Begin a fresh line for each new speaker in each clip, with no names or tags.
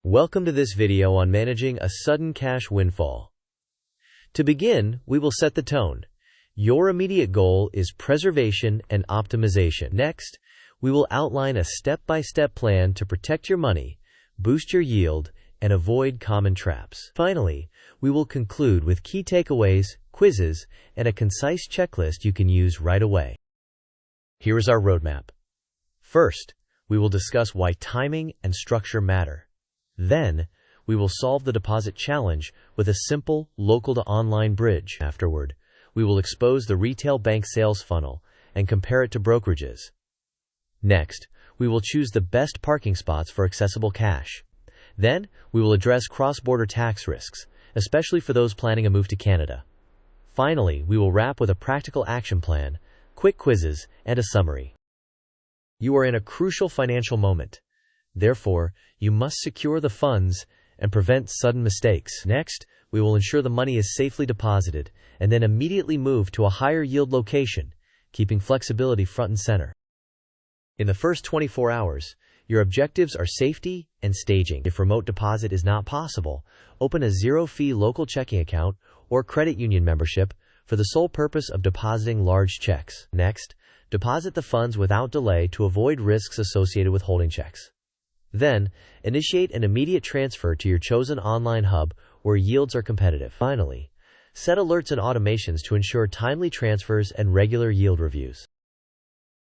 Welcome to this video on managing a sudden cash windfall. To begin, we will set the tone. Your immediate goal is preservation and optimization. Next, we will outline a step-by-step plan to protect your money, boost your yield, and avoid common traps. Finally, we will conclude with key takeaways, quizzes, and a concise checklist you can use right away. Here is our roadmap. First, we will discuss why timing and structure matter. Then, we will solve the deposit challenge with a simple local-to-online bridge. Afterward, we will expose the retail bank sales funnel and compare it to brokerages. Next, we will choose the best parking spots for accessible cash. Then, we will address cross-border tax risks, especially for those planning a move to Canada. Finally, we will wrap with a practical action plan, quick quizzes, and a summary. You are in a crucial financial moment. Therefore, you must secure the funds and prevent sudden mistakes. Next, we will ensure the money is safely deposited and then immediately move to a higher yield location, keeping flexibility front and center. In the first 24 hours, your objectives are safety and staging. If remote deposit is not possible, open a zero-fee local checking account or credit union membership for the sole purpose of depositing large checks. Next, deposit the funds without delay to avoid risks associated with holding checks. Then, initiate an immediate transfer to your chosen online hub where yields are competitive. Finally, set alerts and automations to ensure timely transfers and regular yield reviews.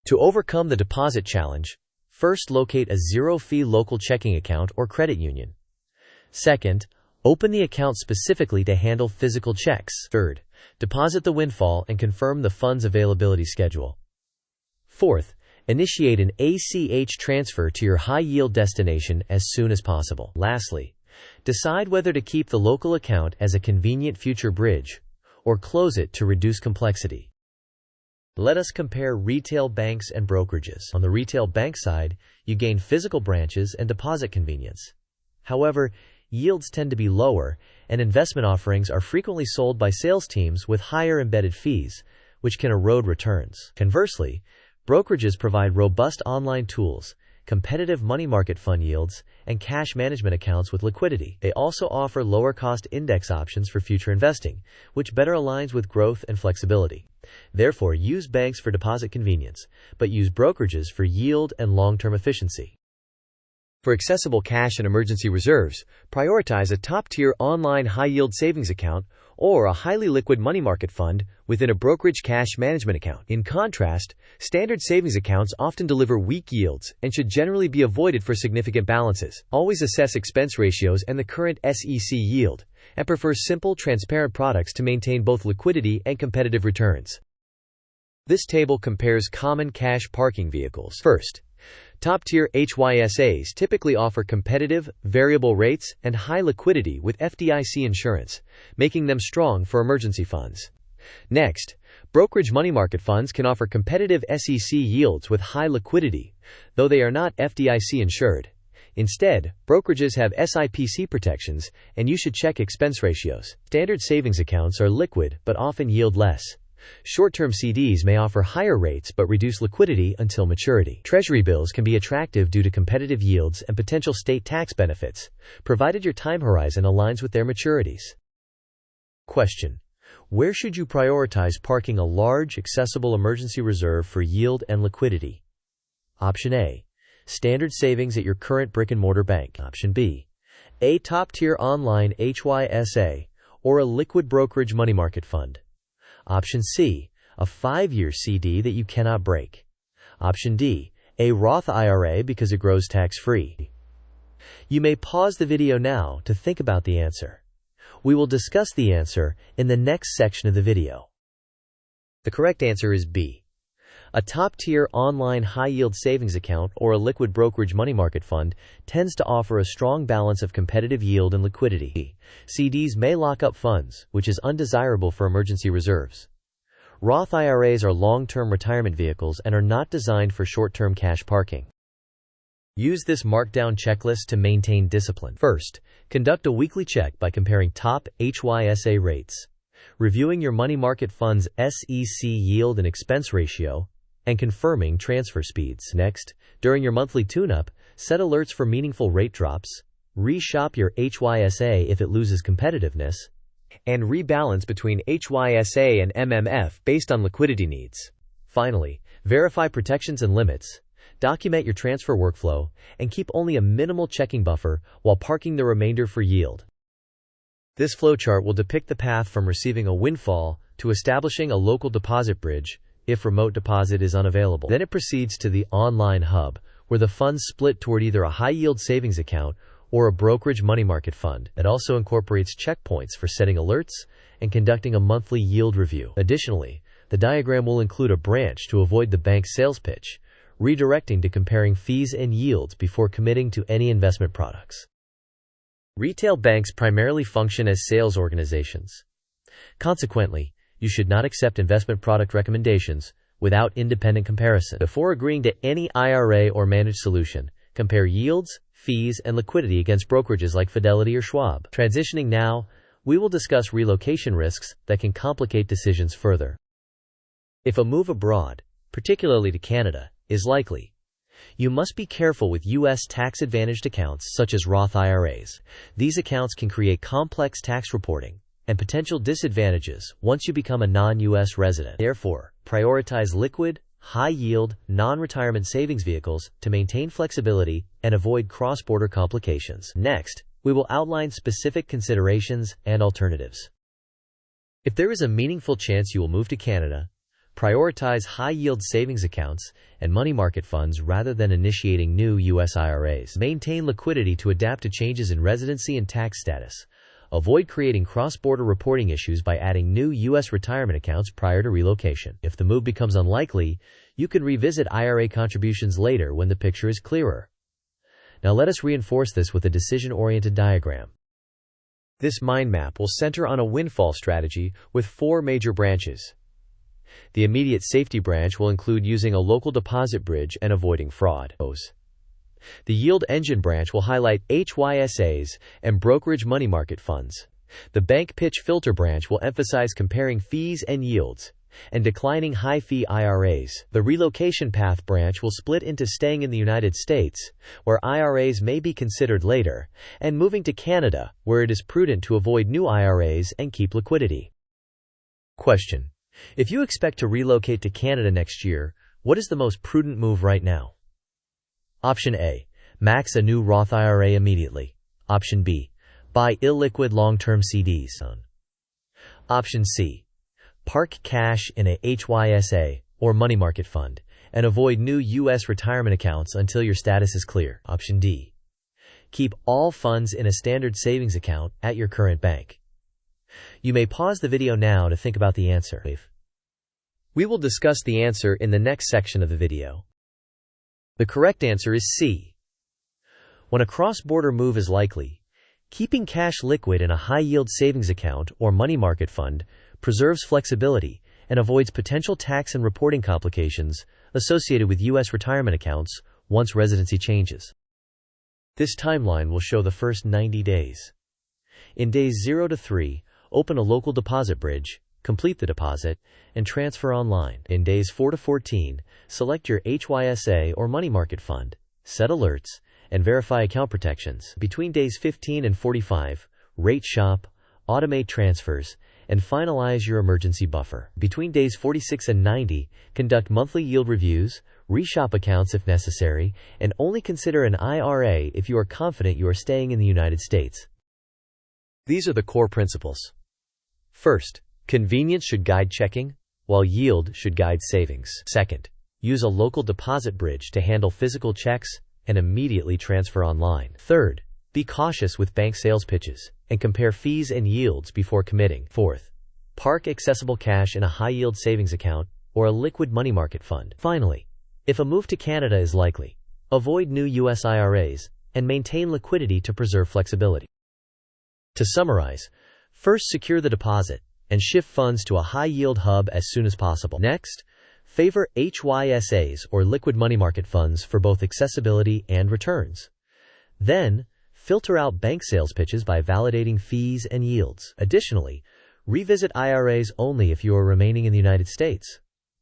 To overcome the deposit challenge, first locate a zero-fee local checking account or credit union. Second, open the account specifically to handle physical checks. Third, deposit the windfall and confirm the funds availability schedule. Fourth, initiate an ACH transfer to your high-yield destination as soon as possible. Lastly, decide whether to keep the local account as a convenient future bridge or close it to reduce complexity. Let us compare retail banks and brokerages. On the retail bank side, you gain physical branches and deposit convenience. However, yields tend to be lower, and investment offerings are frequently sold by sales teams with higher embedded fees, which can erode returns. Conversely, brokerages provide robust online tools, competitive money market fund yields, and cash management accounts with liquidity. They also offer lower-cost index options for future investing, which better aligns with growth and flexibility. Therefore, use banks for deposit convenience, but use brokerages for yield and long-term efficiency. For accessible cash and emergency reserves, prioritize a top-tier online high-yield savings account or a highly liquid money market fund within a brokerage cash management account. In contrast, standard savings accounts often deliver weak yields and should generally be avoided for significant balances. Always assess expense ratios and the current SEC yield, and prefer simple, transparent products to maintain both liquidity and competitive returns. This table compares common cash parking vehicles. First, top-tier HYSAs typically offer competitive, variable rates and high liquidity with FDIC insurance, making them strong for emergency funds. Next, brokerage money market funds can offer competitive SEC yields with high liquidity, though they are not FDIC insured. Instead, brokerages have SIPC protections, and you should check expense ratios. Standard savings accounts are liquid but often yield less. Short-term CDs may offer higher rates but reduce liquidity until maturity. Treasury bills can be attractive due to competitive yields and potential state tax benefits, provided your time horizon aligns with their maturities. Question: where should you prioritize parking a large, accessible emergency reserve for yield and liquidity? Option A: standard savings at your current brick-and-mortar bank. Option B: a top-tier online HYSA or a liquid brokerage money market fund. Option C: a 5-year CD that you cannot break. Option D: a Roth IRA because it grows tax-free. You may pause the video now to think about the answer. We will discuss the answer in the next section of the video. The correct answer is B. A top-tier online high-yield savings account or a liquid brokerage money market fund tends to offer a strong balance of competitive yield and liquidity. CDs may lock up funds, which is undesirable for emergency reserves. Roth IRAs are long-term retirement vehicles and are not designed for short-term cash parking. Use this Markdown checklist to maintain discipline. First, conduct a weekly check by comparing top HYSA rates, reviewing your money market fund's SEC yield and expense ratio, and confirming transfer speeds. Next, during your monthly tune-up, set alerts for meaningful rate drops, reshop your HYSA if it loses competitiveness, and rebalance between HYSA and MMF based on liquidity needs. Finally, verify protections and limits, document your transfer workflow, and keep only a minimal checking buffer while parking the remainder for yield. This flowchart will depict the path from receiving a windfall to establishing a local deposit bridge if remote deposit is unavailable. Then it proceeds to the online hub, where the funds split toward either a high-yield savings account or a brokerage money market fund. It also incorporates checkpoints for setting alerts and conducting a monthly yield review. Additionally, the diagram will include a branch to avoid the bank's sales pitch, redirecting to comparing fees and yields before committing to any investment products. Retail banks primarily function as sales organizations. Consequently, you should not accept investment product recommendations without independent comparison. Before agreeing to any IRA or managed solution, compare yields, fees, and liquidity against brokerages like Fidelity or Schwab. Transitioning now, we will discuss relocation risks that can complicate decisions further. If a move abroad, particularly to Canada, is likely, you must be careful with U.S. tax-advantaged accounts such as Roth IRAs. These accounts can create complex tax reporting and potential disadvantages once you become a non-U.S. resident. Therefore, prioritize liquid, high-yield, non-retirement savings vehicles to maintain flexibility and avoid cross-border complications. Next, we will outline specific considerations and alternatives. If there is a meaningful chance you will move to Canada, prioritize high-yield savings accounts and money market funds rather than initiating new U.S. IRAs. Maintain liquidity to adapt to changes in residency and tax status. Avoid creating cross-border reporting issues by adding new U.S. retirement accounts prior to relocation. If the move becomes unlikely, you can revisit IRA contributions later when the picture is clearer. Now let us reinforce this with a decision-oriented diagram. This mind map will center on a windfall strategy with 4 major branches. The immediate safety branch will include using a local deposit bridge and avoiding fraud. The yield engine branch will highlight HYSAs and brokerage money market funds. The bank pitch filter branch will emphasize comparing fees and yields and declining high-fee IRAs. The relocation path branch will split into staying in the United States, where IRAs may be considered later, and moving to Canada, where it is prudent to avoid new IRAs and keep liquidity. Question: if you expect to relocate to Canada next year, what is the most prudent move right now? Option A: max a new Roth IRA immediately. Option B: buy illiquid long-term CDs. Option C: park cash in a HYSA or money market fund and avoid new U.S. retirement accounts until your status is clear. Option D: keep all funds in a standard savings account at your current bank. You may pause the video now to think about the answer. We will discuss the answer in the next section of the video. The correct answer is C. When a cross-border move is likely, keeping cash liquid in a high-yield savings account or money market fund preserves flexibility and avoids potential tax and reporting complications associated with U.S. retirement accounts once residency changes. This timeline will show the first 90 days. In days 0 to 3, open a local deposit bridge, complete the deposit, and transfer online. In days 4 to 14, select your HYSA or money market fund, set alerts, and verify account protections. Between days 15 and 45, rate shop, automate transfers, and finalize your emergency buffer. Between days 46 and 90, conduct monthly yield reviews, reshop accounts if necessary, and only consider an IRA if you are confident you are staying in the United States. These are the core principles. First, convenience should guide checking, while yield should guide savings. Second, use a local deposit bridge to handle physical checks and immediately transfer online. Third, be cautious with bank sales pitches and compare fees and yields before committing. Fourth, park accessible cash in a high-yield savings account or a liquid money market fund. Finally, if a move to Canada is likely, avoid new U.S. IRAs and maintain liquidity to preserve flexibility. To summarize, first secure the deposit and shift funds to a high-yield hub as soon as possible. Next, favor HYSAs or liquid money market funds for both accessibility and returns. Then, filter out bank sales pitches by validating fees and yields. Additionally, revisit IRAs only if you are remaining in the United States.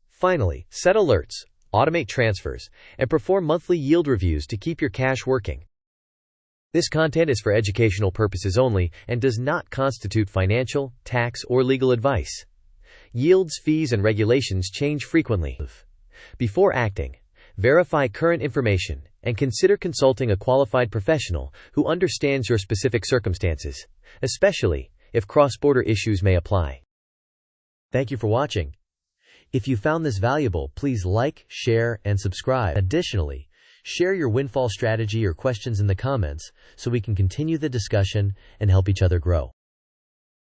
Finally, set alerts, automate transfers, and perform monthly yield reviews to keep your cash working. This content is for educational purposes only and does not constitute financial, tax, or legal advice. Yields, fees, and regulations change frequently. Before acting, verify current information and consider consulting a qualified professional who understands your specific circumstances, especially if cross-border issues may apply. Thank you for watching. If you found this valuable, please like, share, and subscribe. Additionally, share your windfall strategy or questions in the comments so we can continue the discussion and help each other grow.